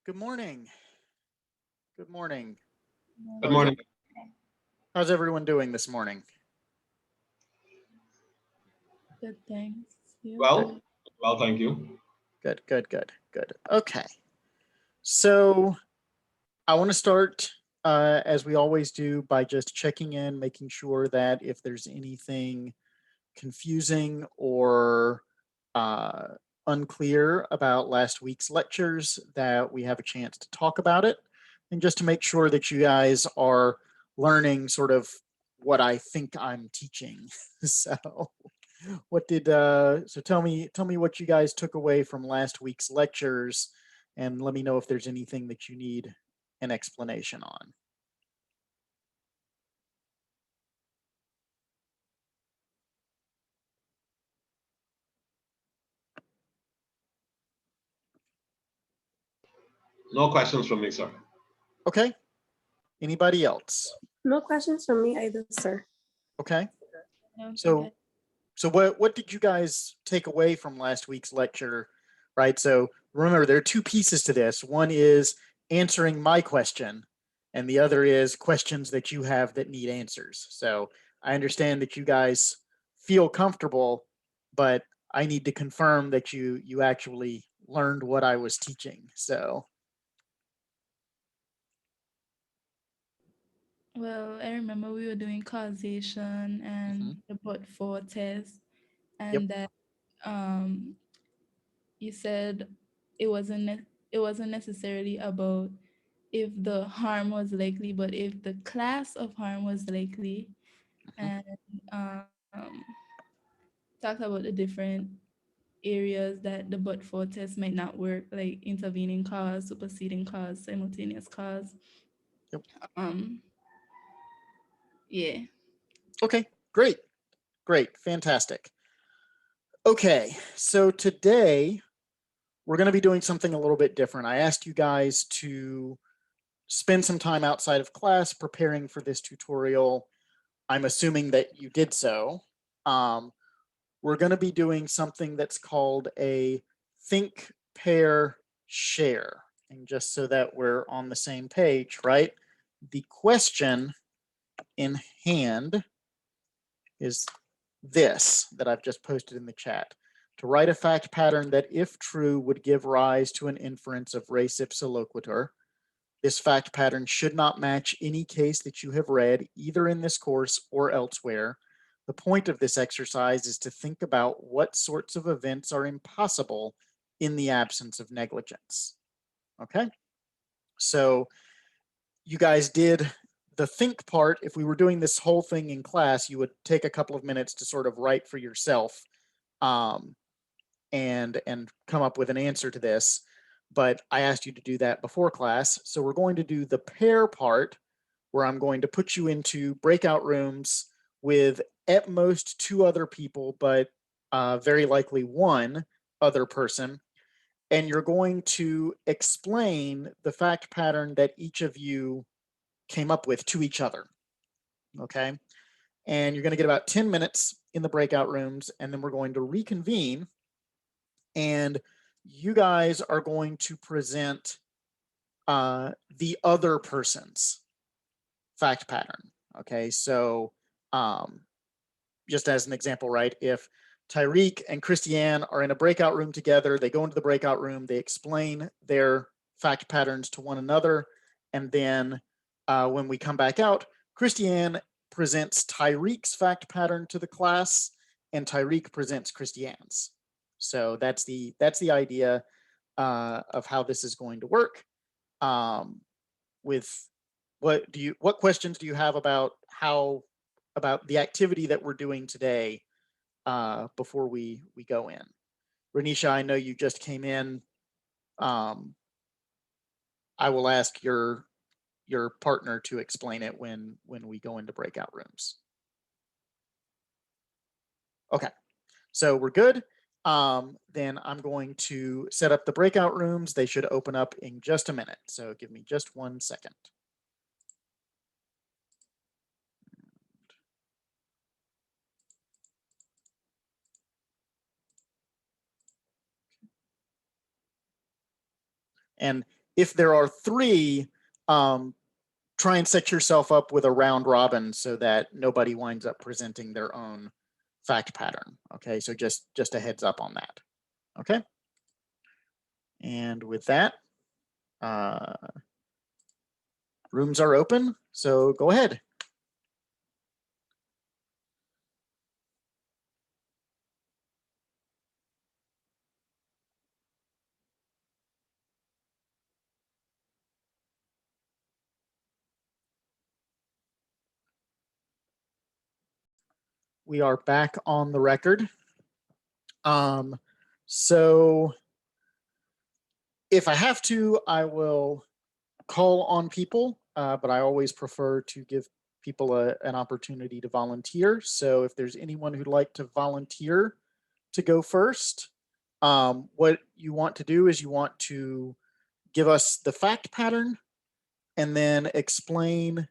Good morning. Good morning. Good How's morning. how's everyone doing this morning? Good, thanks. You? Well, well, thank you. Good, good, good, good. Okay. So I want to start as we always do by just checking in, making sure that if there's anything confusing or uh, unclear about last week's lectures, that we have a chance to talk about it, and just to make sure that you guys are learning sort of what I think I'm teaching. So what did so tell me what you guys took away from last week's lectures, and let me know if there's anything that you need an explanation on. No questions from me, sir. Okay. Anybody else? No questions from me either, sir. Okay. No, So what did you guys take away from last week's lecture? Right. So remember, there are two pieces to this. One is answering my question, and the other is questions that you have that need answers. So I understand that you guys feel comfortable, but I need to confirm that you actually learned what I was teaching. So Well, I remember we were doing causation and mhm. the but-for test, Yep. and that um, you said it wasn't it wasn't necessarily about if the harm was likely, but if the class of harm was likely, Mhm. and um, talked about the different areas that the but-for test might not work, like intervening cause, superseding cause, simultaneous cause. Yep. Um, yeah. Okay. Great. Great. Fantastic. Okay. So today we're going to be doing something a little bit different. I asked you guys to spend some time outside of class preparing for this tutorial. I'm assuming that you did so. Um, we're going to be doing something that's called a think, pair, share. And just so that we're on the same page, right? The question in hand is this that I've just posted in the chat. To write a fact pattern that, if true, would give rise to an inference of res ipsa loquitur. This fact pattern should not match any case that you have read, either in this course or elsewhere. The point of this exercise is to think about what sorts of events are impossible in the absence of negligence. Okay? So you guys did the think part. If we were doing this whole thing in class, you would take a couple of minutes to sort of write for yourself um, and come up with an answer to this. But I asked you to do that before class. So we're going to do the pair part, where I'm going to put you into breakout rooms with at most two other people, but very likely one other person. And you're going to explain the fact pattern that each of you came up with to each other. Okay. And you're going to get about 10 minutes in the breakout rooms, and then we're going to reconvene, and you guys are going to present the other person's fact pattern. Okay, so um, just as an example, right? If Tyreek and Christiane are in a breakout room together, they go into the breakout room, they explain their fact patterns to one another, and then when we come back out, Christiane presents Tyreek's fact pattern to the class, and Tyreek presents Christiane's. So that's the idea of how this is going to work. Um, with what questions do you have about about the activity that we're doing today before we go in? Renisha, I know you just came in. Um, I will ask your partner to explain it when we go into breakout rooms. Okay, so we're good. Then I'm going to set up the breakout rooms. They should open up in just a minute. So give me just 1 second. And if there are three, try and set yourself up with a round robin so that nobody winds up presenting their own fact pattern. Okay, so just a heads up on that. Okay. And with that, rooms are open, so go ahead. We are back on the record. So if I have to, I will call on people, but I always prefer to give people an opportunity to volunteer. So if there's anyone who'd like to volunteer to go first, what you want to do is you want to give us the fact pattern and then explain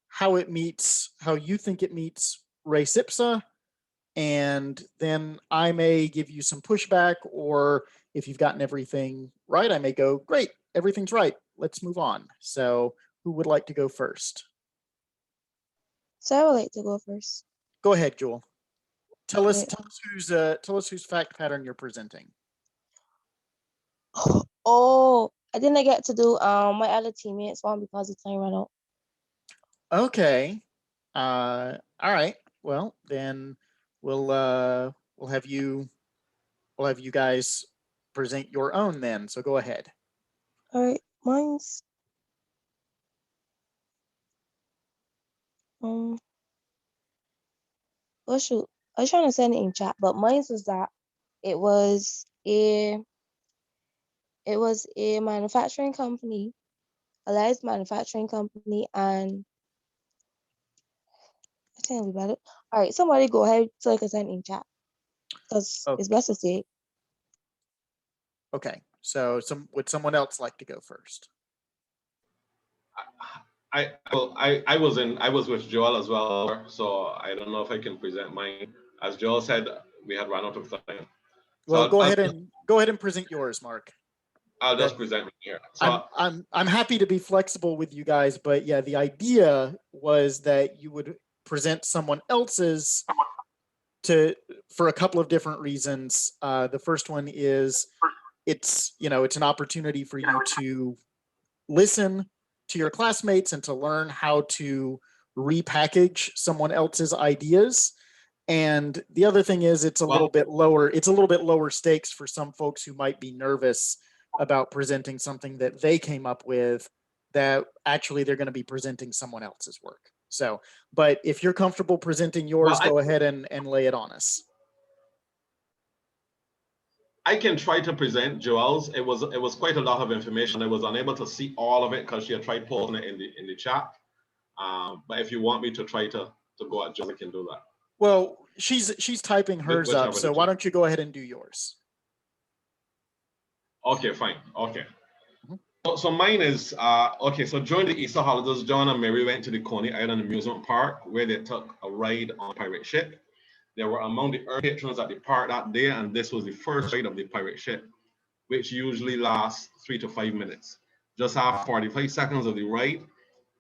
how it meets, how you think it meets res ipsa. And then I may give you some pushback, or if you've gotten everything right, I may go, great, everything's right, let's move on. So who would like to go first? So I would like to go first. Go ahead, Jewel. Tell us, Okay. tell us whose fact pattern you're presenting. Oh, I didn't get to do my other teammates one because the time ran out. Okay. All right. Well, then we'll have you guys present your own then. So go ahead. All right, mine's oh shoot, I was trying to send it in chat, but mine's was that it was a manufacturing company, a large manufacturing company, and I think it'll be better. All right, somebody go ahead so I can send it in chat because Oh. it's best to see it. Okay. So would someone else like to go first? I was with Joel as well, so I don't know if I can present mine. As Joel said, we had run out of time. Well, So go ahead and present yours, Mark. I'll just present here. So I'm happy to be flexible with you guys, but yeah, the idea was that you would present someone else's for a couple of different reasons. The first one is it's an opportunity for you to listen to your classmates and to learn how to repackage someone else's ideas. And the other thing is it's a little bit lower stakes for some folks who might be nervous about presenting something that they came up with, that actually they're going to be presenting someone else's work. So, but if you're comfortable presenting yours, go ahead and lay it on us. I can try to present Joel's. It was quite a lot of information. I was unable to see all of it because she had tried posting it in the chat. But if you want me to try to go at Joel, I can do that. Well, she's typing hers up, so why don't you go ahead and do yours? Okay, fine. Okay. So mine is okay. So during the Easter holidays, John and Mary went to the Coney Island Amusement Park where they took a ride on a pirate ship. They were among the early patrons at the park that day, and this was the first ride of the pirate ship, which usually lasts 3 to 5 minutes. Just after 45 seconds of the ride,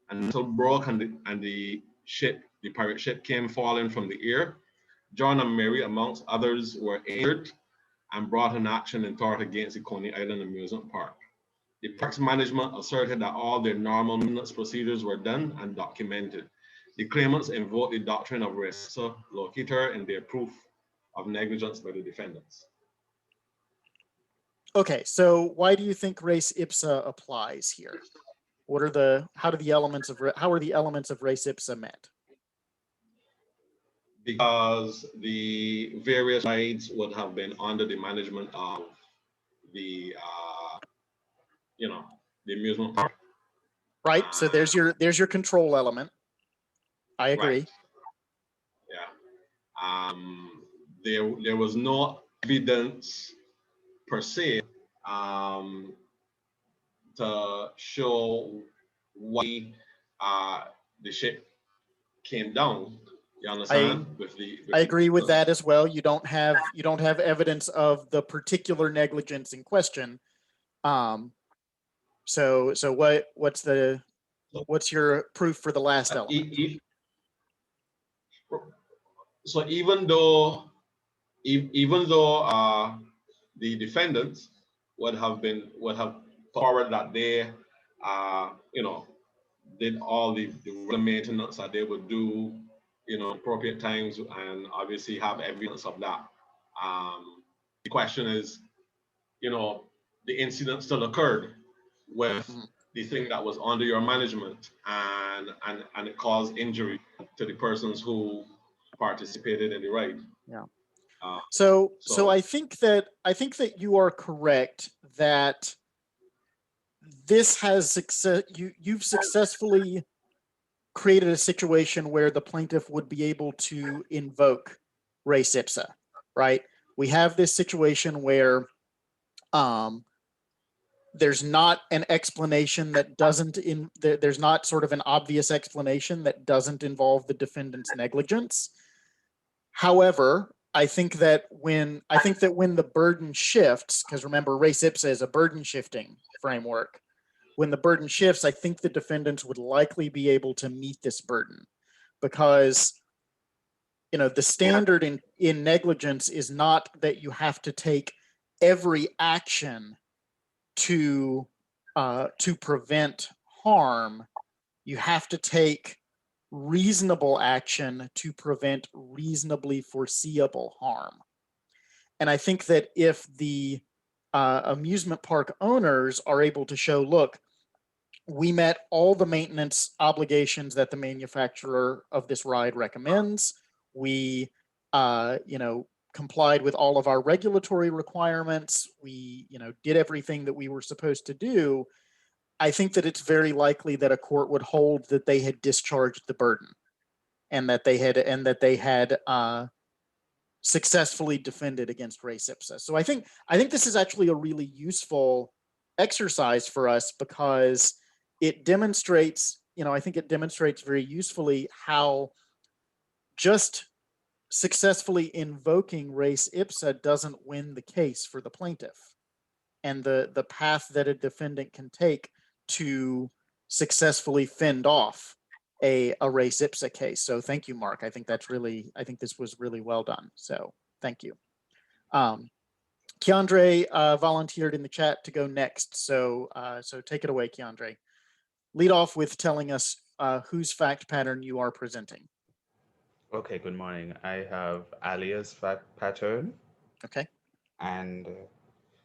and until broke and the pirate ship came falling from the air. John and Mary, amongst others, were injured and brought in action in tort against the Coney Island Amusement Park. The park's management asserted that all their normal maintenance procedures were done and documented. The claimants invoked the doctrine of res locator in their proof of negligence by the defendants. Okay, so why do you think res ipsa applies here? How are the elements of res ipsa met? Because the various rides would have been under the management of the the amusement park. Right. So there's your control element. I agree. Right. Yeah. There was no evidence per se to show why the ship came down. You understand? I agree with that as well. You don't have evidence of the particular negligence in question. So what's your proof for the last Uh, element? e- e- So even though the defendants would have forward that they you know did all the regular maintenance that they would do, appropriate times, and obviously have evidence of that. The question is, the incident still occurred with Mhm. the thing that was under your management, and it caused injury to the persons who participated in the raid. Yeah. Uh, So I think that you are correct that this has success. You've successfully created a situation where the plaintiff would be able to invoke res ipsa, right? We have this situation where there's not an explanation that doesn't there's not sort of an obvious explanation that doesn't involve the defendant's negligence. However, I think that when the burden shifts, because remember, res ipsa is a burden shifting framework. When the burden shifts, I think the defendants would likely be able to meet this burden, because the standard in negligence is not that you have to take every action to prevent harm. You have to take reasonable action to prevent reasonably foreseeable harm. And I think that if the amusement park owners are able to show, look, we met all the maintenance obligations that the manufacturer of this ride recommends. We, complied with all of our regulatory requirements. We, did everything that we were supposed to do. I think that it's very likely that a court would hold that they had discharged the burden, and that they had successfully defended against res ipsa. So I think this is actually a really useful exercise for us, because it demonstrates, I think it demonstrates very usefully how just successfully invoking res ipsa doesn't win the case for the plaintiff, and the path that a defendant can take to successfully fend off a res ipsa case. So thank you, Mark. I think this was really well done. So thank you. Keandre volunteered in the chat to go next. So take it away, Keandre. Lead off with telling us whose fact pattern you are presenting. Okay, good morning. I have Alia's fact pattern. Okay. And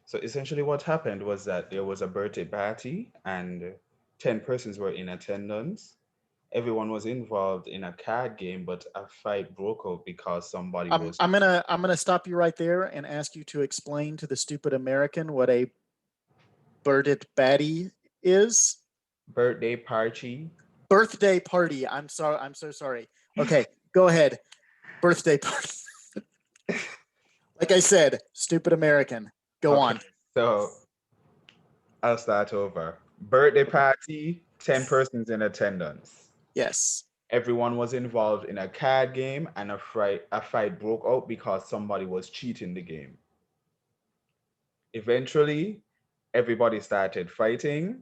so essentially what happened was that there was a birthday party and 10 persons were in attendance. Everyone was involved in a card game, but a fight broke out because somebody was I'm gonna stop you right there and ask you to explain to the stupid American what a birded batty is. birthday party. Birthday party. I'm sorry. I'm so sorry. Okay, go ahead. Birthday party. Like I said, stupid American. Go Okay, on. so I'll start over. Birthday party, 10 persons in attendance. Yes. Everyone was involved in a card game and a fight broke out because somebody was cheating the game. Eventually, everybody started fighting.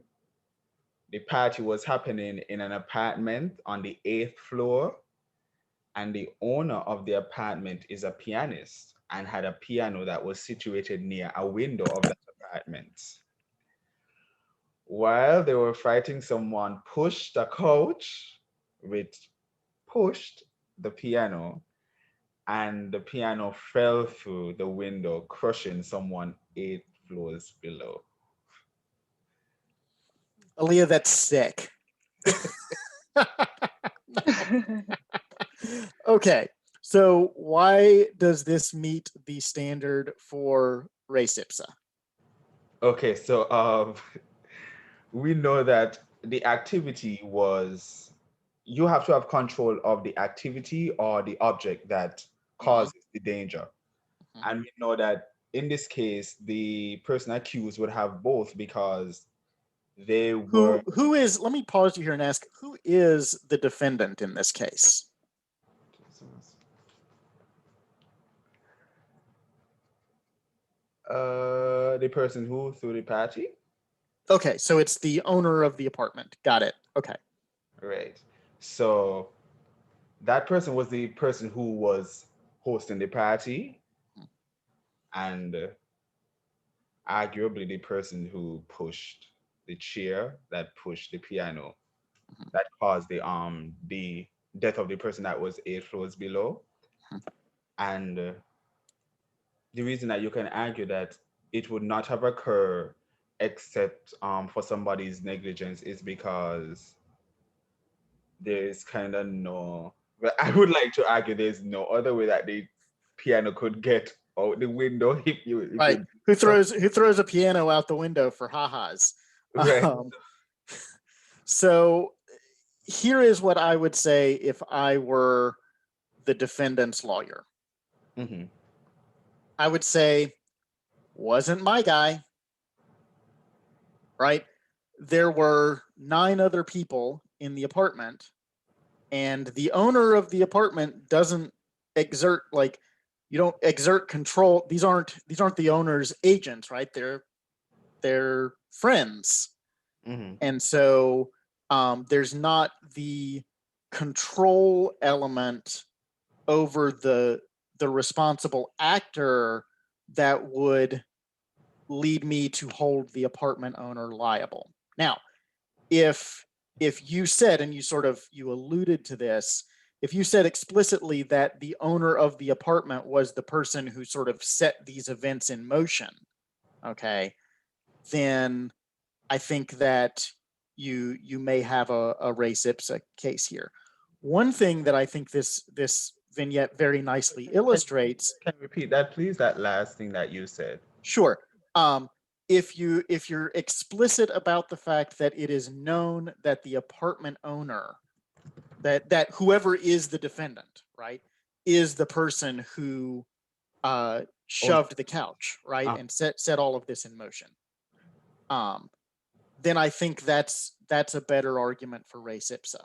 The party was happening in an apartment on the 8th floor, and the owner of the apartment is a pianist and had a piano that was situated near a window of that apartment. While they were fighting, someone pushed a couch, which pushed the piano, and the piano fell through the window, crushing someone 8 floors below. Aaliyah, that's sick. Okay. So why does this meet the standard for res ipsa? Okay, so we know that the activity was, you have to have control of the activity or the object that causes the danger. Mhm. And we know that in this case, the person accused would have both because they were, Who is, let me pause you here and ask, who is the defendant in this case? the person who threw the party. Okay, so it's the owner of the apartment. Got it. Okay. Right. So that person was the person who was hosting the party, and arguably the person who pushed the chair that pushed the piano that caused the death of the person that was 8 floors below. And the reason that you can argue that it would not have occurred except for somebody's negligence is because there's kind of no, but I would like to argue there's no other way that the piano could get out the window if you Right. Who throws a piano out the window for ha-has? Right. So here is what I would say if I were the defendant's lawyer. Mm-hmm. I would say, wasn't my guy, right? There were 9 other people in the apartment, and the owner of the apartment doesn't exert, like, you don't exert control. These aren't the owner's agents, right? They're friends. Mm-hmm. And so there's not the control element over the responsible actor that would lead me to hold the apartment owner liable. Now, if you said, and you alluded to this, if you said explicitly that the owner of the apartment was the person who sort of set these events in motion, okay, then I think that you may have a res ipsa case here. One thing that I think this vignette very nicely illustrates. Can you repeat that, please? That last thing that you said. Sure. If you're explicit about the fact that it is known that the apartment owner, that whoever is the defendant, right, is the person who shoved the couch, right, and set all of this in motion, then I think that's a better argument for res ipsa.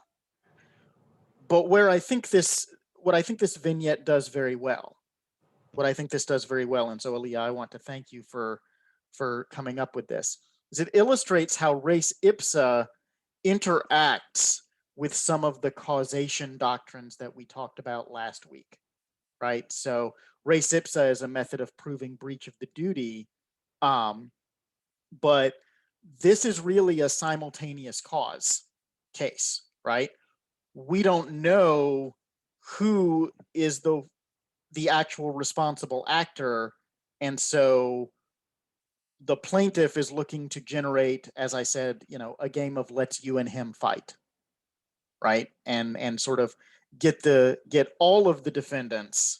But what I think this vignette does very well, and so Aaliyah, I want to thank you for coming up with this, is it illustrates how res ipsa interacts with some of the causation doctrines that we talked about last week, right? So res ipsa is a method of proving breach of the duty, but this is really a simultaneous cause case, right? We don't know who is the actual responsible actor, and so the plaintiff is looking to generate, as I said, a game of let's you and him fight, right? And sort of get all of the defendants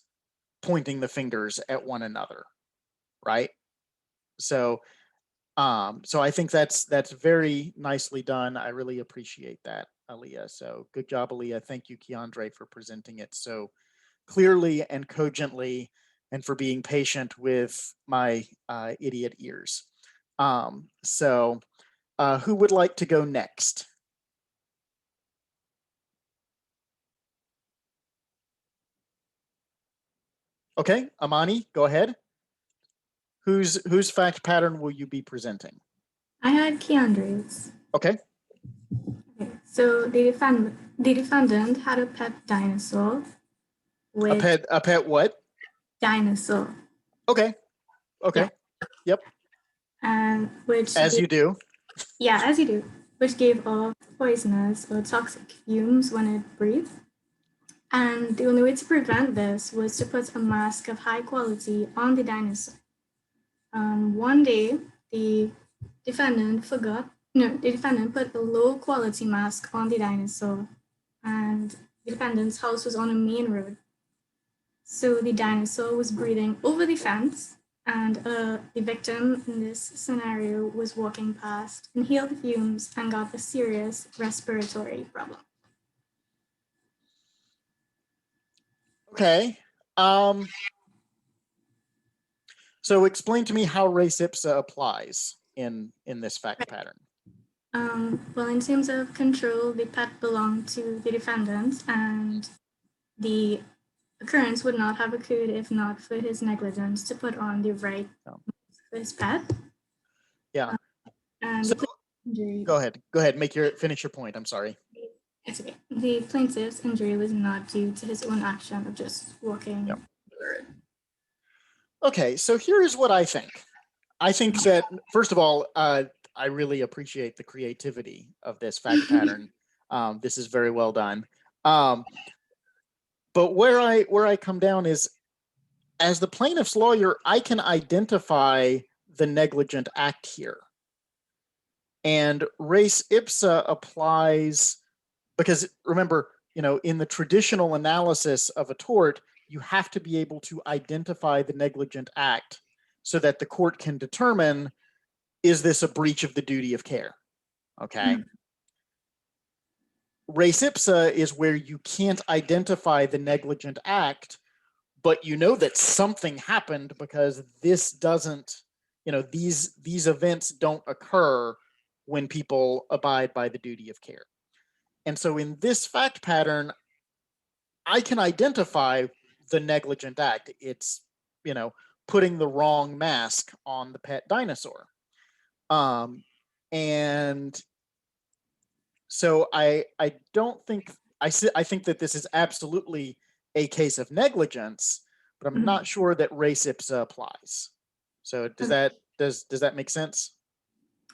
pointing the fingers at one another, right? So I think that's very nicely done. I really appreciate that, Aaliyah. So good job, Aaliyah. Thank you, Keandre, for presenting it so clearly and cogently, and for being patient with my idiot ears. So who would like to go next? Okay, Amani, go ahead. Whose fact pattern will you be presenting? I had Keandre's. Okay. Okay, so the defendant had a pet dinosaur. A pet what? Dinosaur. Okay. Yeah. Yep. And which as you do. Yeah, as you do, which gave off poisonous or toxic fumes when it breathed. And the only way to prevent this was to put a mask of high quality on the dinosaur. One day, the defendant put a low quality mask on the dinosaur, and the defendant's house was on a main road. So the dinosaur was breathing over the fence, and the victim in this scenario was walking past, inhaled the fumes, and got a serious respiratory problem. Okay. So explain to me how res ipsa applies in this fact pattern. Well, in terms of control, the pet belonged to the defendant, and the occurrence would not have occurred if not for his negligence to put on the right mask for his pet. Yeah. And So Injury. Go ahead. Finish your point. I'm sorry. It's okay. The plaintiff's injury was not due to his own action of just walking. Yep. Okay, so here is what I think. I think that, first of all, I really appreciate the creativity of this fact pattern. This is very well done. But where I come down is, as the plaintiff's lawyer, I can identify the negligent act here. And res ipsa applies because, remember, in the traditional analysis of a tort, you have to be able to identify the negligent act so that the court can determine, is this a breach of the duty of care? Okay. Res ipsa is where you can't identify the negligent act, but you know that something happened because this doesn't, these events don't occur when people abide by the duty of care. And so in this fact pattern, I can identify the negligent act. It's, putting the wrong mask on the pet dinosaur. And so I don't think, I think that this is absolutely a case of negligence, but I'm not sure that res ipsa applies. So does that make sense?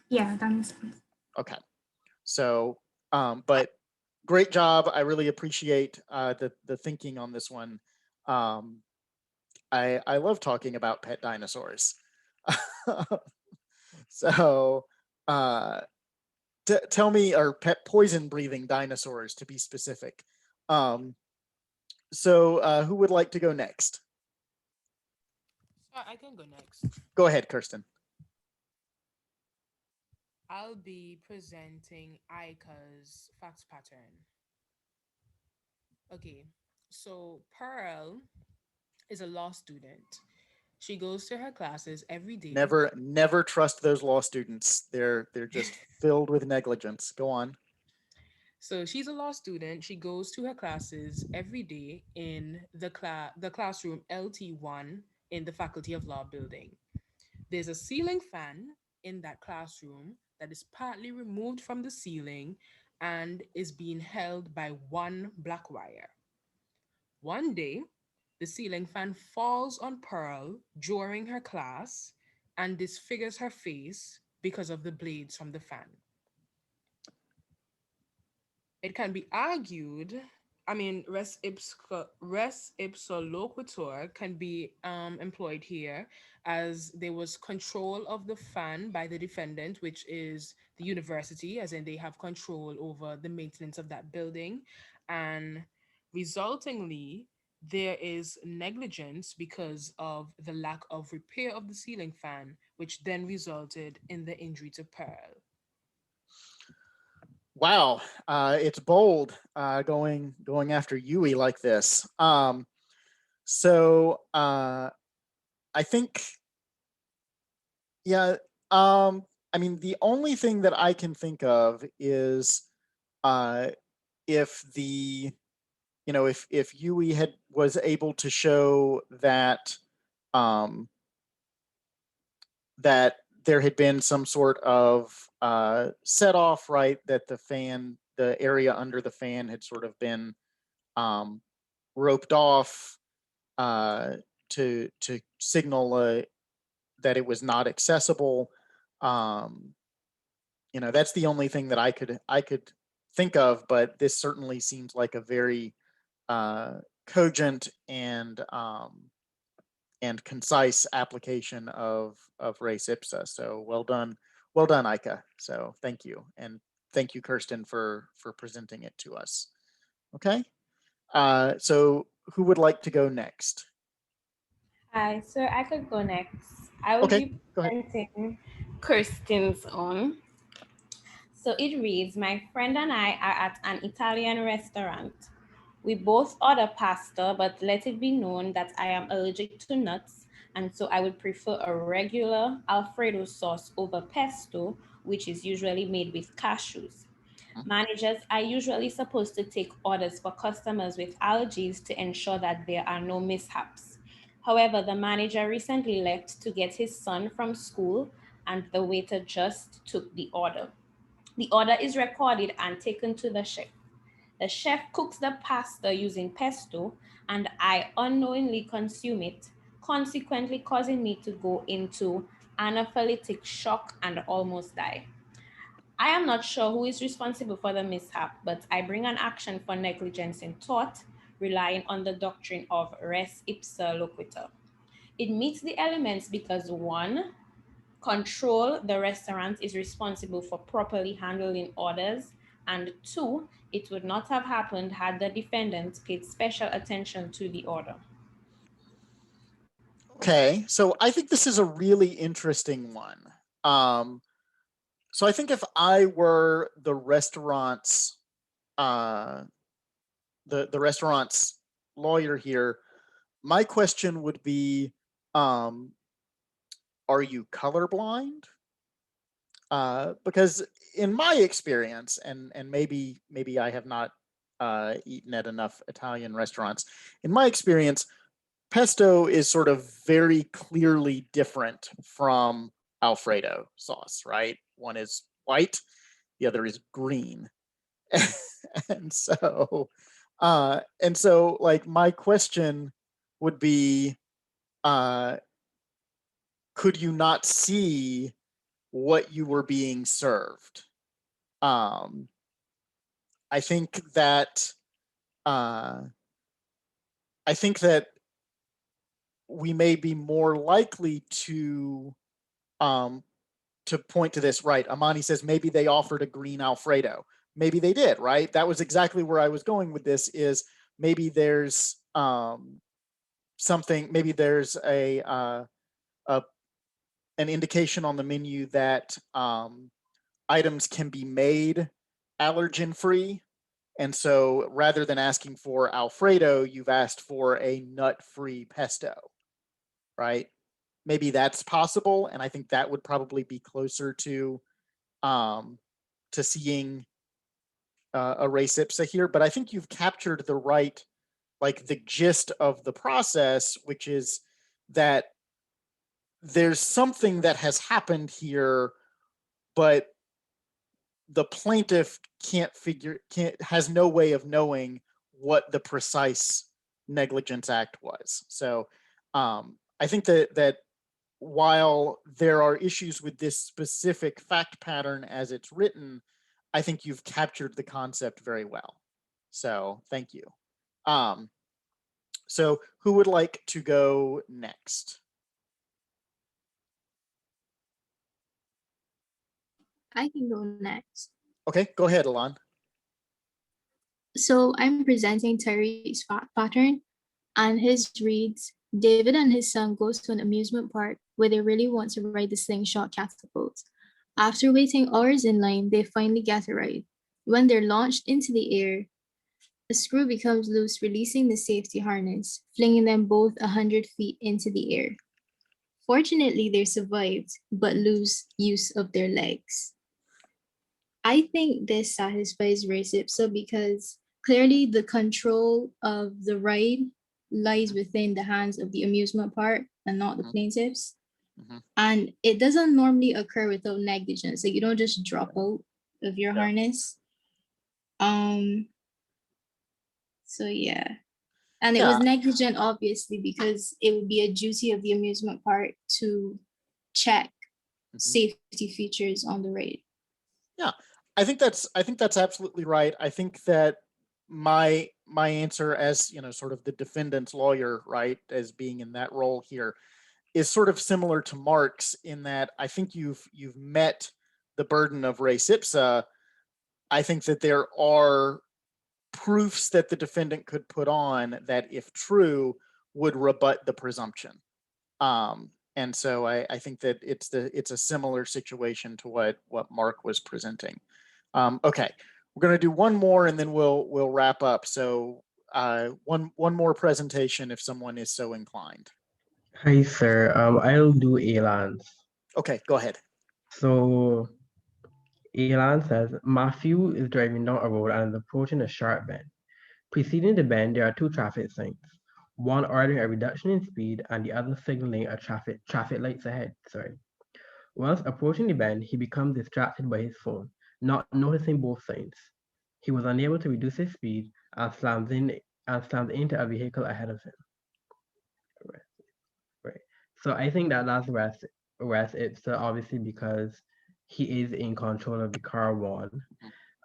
Yeah, that makes sense. Okay. So, but great job. I really appreciate the thinking on this one. I love talking about pet dinosaurs. So, tell me, or pet poison breathing dinosaurs to be specific. So who would like to go next? I can go next. Go ahead, Kirsten. I'll be presenting Aika's fact pattern. Okay, so Pearl is a law student. She goes to her classes every day. Never trust those law students. They're just filled with negligence. Go on. So she's a law student. She goes to her classes every day in the classroom LT1 in the Faculty of Law building. There's a ceiling fan in that classroom that is partly removed from the ceiling and is being held by one black wire. One day, the ceiling fan falls on Pearl during her class and disfigures her face because of the blades from the fan. It can be argued, res ipsa loquitur can be employed here, as there was control of the fan by the defendant, which is the university, as in they have control over the maintenance of that building. And resultingly, there is negligence because of the lack of repair of the ceiling fan, which then resulted in the injury to Pearl. Wow, it's bold going after Yui like this. So I think, yeah. The only thing that I can think of is if the, if Yui was able to show that that there had been some sort of set off, right? That the area under the fan had sort of been roped off to signal that it was not accessible. That's the only thing that I could think of, but this certainly seems like a very cogent and concise application of res ipsa. So well done, Aika. So thank you, and thank you, Kirsten, for presenting it to us. Okay, so who would like to go next? Hi, so I could go next. I will be presenting Kirsten's own. So it reads, my friend and I are at an Italian restaurant. We both order pasta, but let it be known that I am allergic to nuts, and so I would prefer a regular Alfredo sauce over pesto, which is usually made with cashews. Managers are usually supposed to take orders for customers with allergies to ensure that there are no mishaps. However, the manager recently left to get his son from school, and the waiter just took the order. The order is recorded and taken to the chef. The chef cooks the pasta using pesto, and I unknowingly consume it, consequently causing me to go into anaphylactic shock and almost die. I am not sure who is responsible for the mishap, but I bring an action for negligence in tort, relying on the doctrine of res ipsa loquitur. It meets the elements because 1, control, the restaurant is responsible for properly handling orders, and 2, it would not have happened had the defendant paid special attention to the order. Okay, so I think this is a really interesting one. So I think if I were the restaurant's the restaurant's lawyer here, my question would be, are you colorblind? Because in my experience, and maybe I have not eaten at enough Italian restaurants. In my experience, pesto is sort of very clearly different from Alfredo sauce, right? One is white, the other is green. and so like my question would be, could you not see what you were being served? I think that we may be more likely to point to this, right? Amani says maybe they offered a green Alfredo. Maybe they did, right? That was exactly where I was going with this, is maybe there's something, maybe there's an indication on the menu that items can be made allergen free. And so rather than asking for Alfredo, you've asked for a nut-free pesto, right? Maybe that's possible. And I think that would probably be closer to seeing a res ipsa here. But I think you've captured the right, like the gist of the process, which is that there's something that has happened here, but the plaintiff has no way of knowing what the precise negligence act was. So I think that while there are issues with this specific fact pattern as it's written, I think you've captured the concept very well. So thank you. So who would like to go next? I can go next. Okay, go ahead, Alon. So I'm presenting Terry's fact pattern, and his reads, David and his son goes to an amusement park where they really want to ride the slingshot catapult. After waiting hours in line, they finally get a ride. When they're launched into the air, a screw becomes loose, releasing the safety harness, flinging them both 100 feet into the air. Fortunately, they survived, but lose use of their legs. I think this satisfies res ipsa because clearly the control of the ride lies within the hands of the amusement park and not the plaintiffs. And it doesn't normally occur without negligence. Like you don't just drop out of your harness. So yeah. And it was negligent, obviously, because it would be a duty of the amusement park to check safety features on the ride. Yeah, I think that's absolutely right. I think that my answer as, sort of the defendant's lawyer, right, as being in that role here, is sort of similar to Mark's in that I think you've met the burden of res ipsa. I think that there are proofs that the defendant could put on that, if true, would rebut the presumption. And so I think that it's a similar situation to what Mark was presenting. Okay, we're going to do one more and then we'll wrap up. So one more presentation if someone is so inclined. Hi, sir. I'll do Elance. Okay, go ahead. So Elance says, Matthew is driving down a road and is approaching a sharp bend. Preceding the bend, there are two traffic signs, one ordering a reduction in speed and the other signaling a traffic lights ahead. Once approaching the bend, he becomes distracted by his phone. Not noticing both signs. He was unable to reduce his speed and slammed into a vehicle ahead of him. Right. So I think that that's res ipsa, obviously, because he is in control of the car one,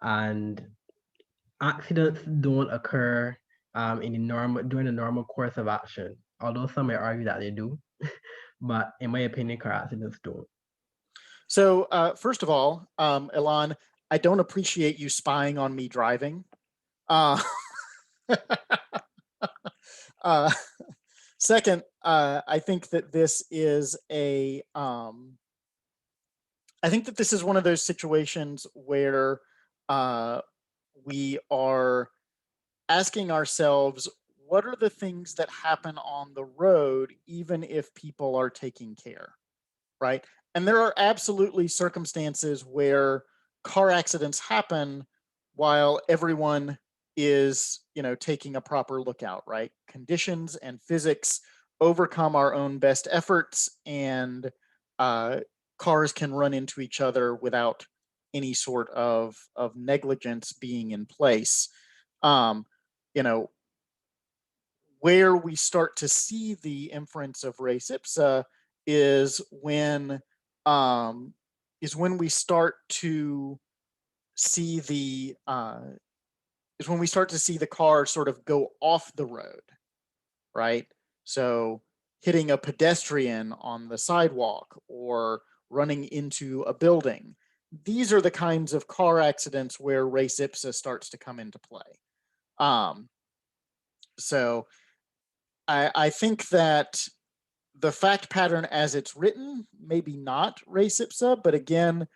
and accidents don't occur during the normal course of action. Although some may argue that they do, but in my opinion, car accidents don't. So first of all, Elan, I don't appreciate you spying on me driving. Second, I think that this is I think that this is one of those situations where we are asking ourselves, what are the things that happen on the road, even if people are taking care, right? And there are absolutely circumstances where car accidents happen while everyone is, taking a proper lookout, right? Conditions and physics overcome our own best efforts, and cars can run into each other without any sort of negligence being in place. Where we start to see the inference of res ipsa is when we start to see the car sort of go off the road, right? So hitting a pedestrian on the sidewalk or running into a building. These are the kinds of car accidents where res ipsa starts to come into play. So I think that the fact pattern as it's written, maybe not res ipsa, but again,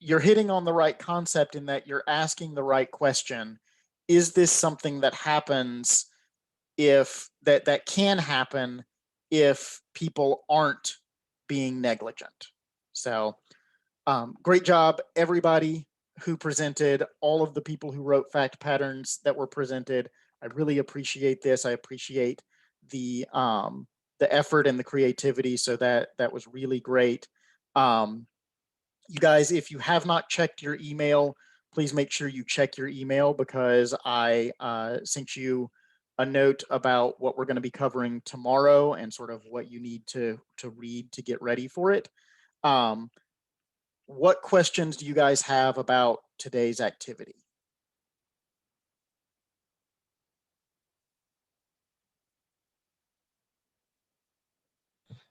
you're hitting on the right concept in that you're asking the right question. Is this something that happens that can happen if people aren't being negligent? So great job, everybody who presented, all of the people who wrote fact patterns that were presented. I really appreciate this. I appreciate the effort and the creativity. So that was really great. You guys, if you have not checked your email, please make sure you check your email, because I sent you a note about what we're going to be covering tomorrow and sort of what you need to read to get ready for it. What questions do you guys have about today's activity?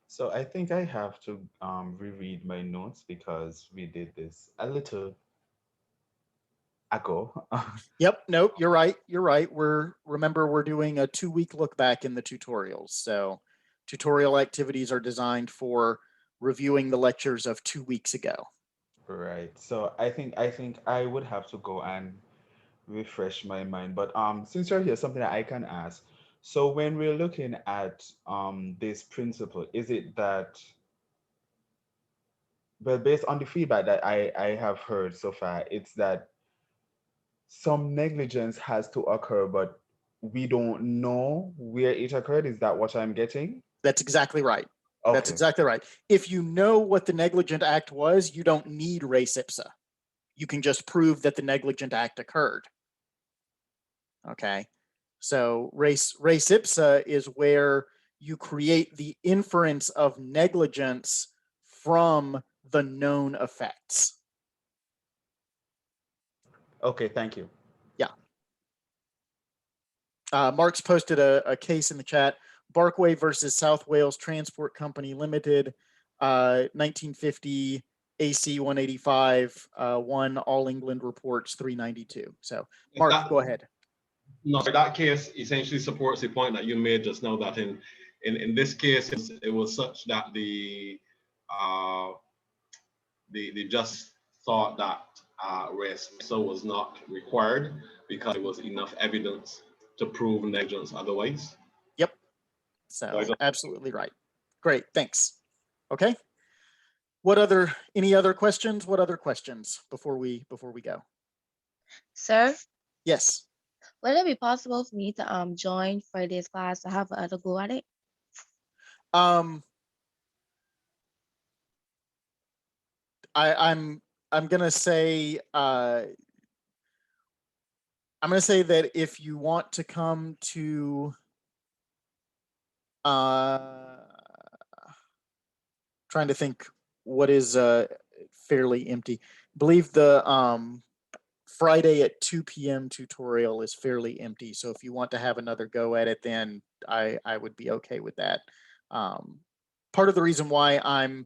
So I think I have to reread my notes because we did this a little ago. Yep, nope, you're right. You're right. Remember, we're doing a 2-week look back in the tutorials. So tutorial activities are designed for reviewing the lectures of 2 weeks ago. Right. So I think I would have to go and refresh my mind. But since you're here, something that I can ask. So when we're looking at this principle, is it that, well, based on the feedback that I have heard so far, it's that some negligence has to occur, but we don't know where it occurred? Is that what I'm getting? That's exactly right. Okay. That's exactly right. If you know what the negligent act was, you don't need res ipsa. You can just prove that the negligent act occurred. Okay. So res ipsa is where you create the inference of negligence from the known effects. Okay, thank you. Yeah. Mark's posted a case in the chat. Barkway versus South Wales Transport Company Limited, 1950 AC 185, 1 All England Reports 392. So Mark, go ahead. No, that case essentially supports the point that you made just now, that in this case, it was such that they just thought that res ipsa was not required because there was enough evidence to prove negligence otherwise. Yep. So absolutely right. Great, thanks. Okay. Any other questions? What other questions before we go? Sir? Yes. Would it be possible for me to join Friday's class to have another go at it? I'm gonna say that if you want to come to trying to think what is fairly empty. I believe the Friday at 2 p.m. tutorial is fairly empty. So if you want to have another go at it, then I would be okay with that. Part of the reason why I'm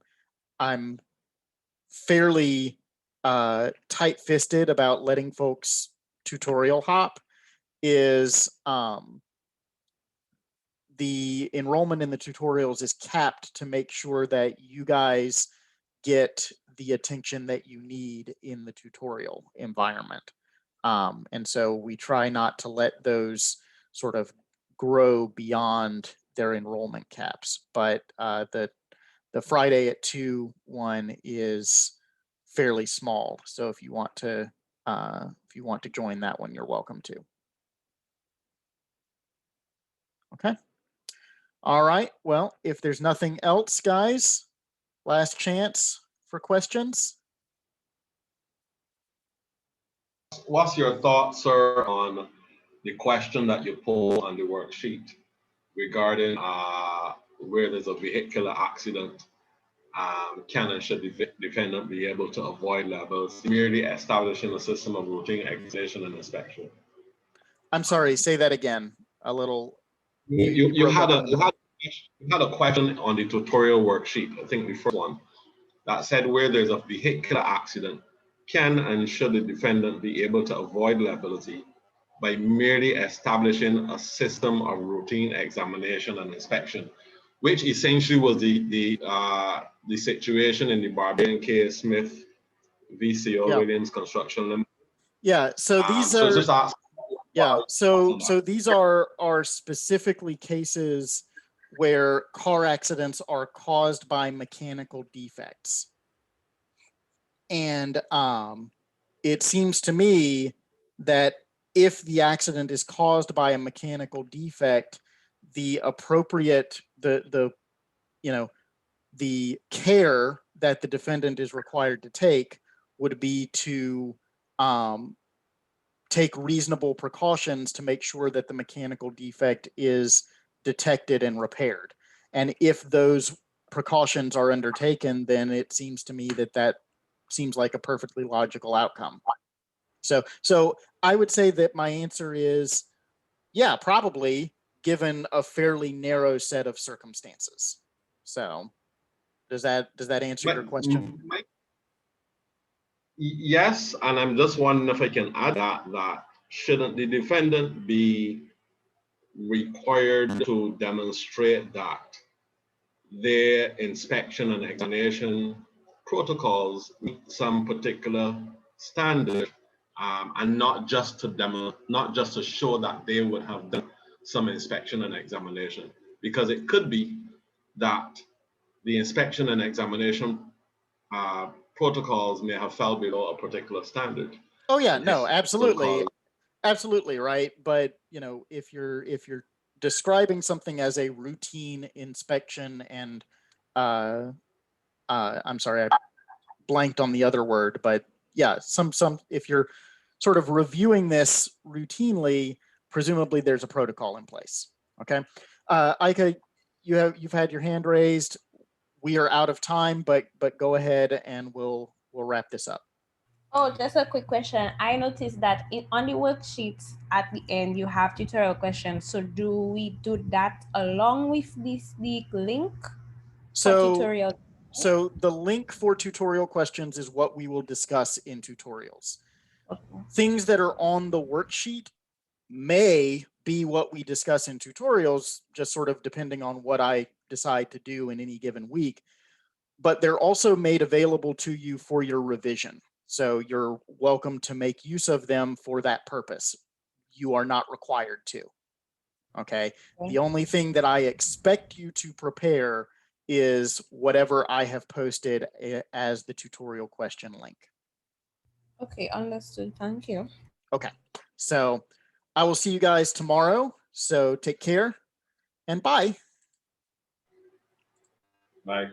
fairly tight-fisted about letting folks tutorial hop is the enrollment in the tutorials is capped to make sure that you guys get the attention that you need in the tutorial environment. And so we try not to let those sort of grow beyond their enrollment caps. But the Friday at 2 one is fairly small. So if you want to join that one, you're welcome to. Okay. All right. Well, if there's nothing else, guys, last chance for questions. What's your thoughts, sir, on the question that you pull on the worksheet regarding where there's a vehicular accident? Can and should the defendant be able to avoid levels, merely establishing a system of routine examination and inspection? I'm sorry, say that again a little. You had a question on the tutorial worksheet, I think the first one, that said where there's a vehicular accident, can and should the defendant be able to avoid liability by merely establishing a system of routine examination and inspection, which essentially was the situation in the Barbarian case, Smith VCO Williams Construction Limited. Yeah, so these so are just ask, so these are specifically cases where car accidents are caused by mechanical defects. And it seems to me that if the accident is caused by a mechanical defect, the appropriate, the care that the defendant is required to take would be to take reasonable precautions to make sure that the mechanical defect is detected and repaired. And if those precautions are undertaken, then it seems to me that seems like a perfectly logical outcome. So I would say that my answer is, yeah, probably, given a fairly narrow set of circumstances. So does that answer your question? Yes, and I'm just wondering if I can add that shouldn't the defendant be required to demonstrate that their inspection and examination protocols meet some particular standard, and not just to show that they would have done some inspection and examination, because it could be that the inspection and examination protocols may have fell below a particular standard. Oh yeah, no, absolutely, absolutely right. But if you're describing something as a routine inspection and I'm sorry, I blanked on the other word, but yeah, some if you're sort of reviewing this routinely, presumably there's a protocol in place. Okay, Ika, you've had your hand raised. We are out of time, but go ahead and we'll wrap this up. Oh, just a quick question. I noticed that on the worksheets at the end, you have tutorial questions. So do we do that along with the link for tutorial? So the link for tutorial questions is what we will discuss in tutorials. Okay. Things that are on the worksheet may be what we discuss in tutorials, just sort of depending on what I decide to do in any given week. But they're also made available to you for your revision. So you're welcome to make use of them for that purpose. You are not required to. Okay. The only thing that I expect you to prepare is whatever I have posted as the tutorial question link. Okay, understood. Thank you. Okay. So I will see you guys tomorrow. So take care and bye. Bye.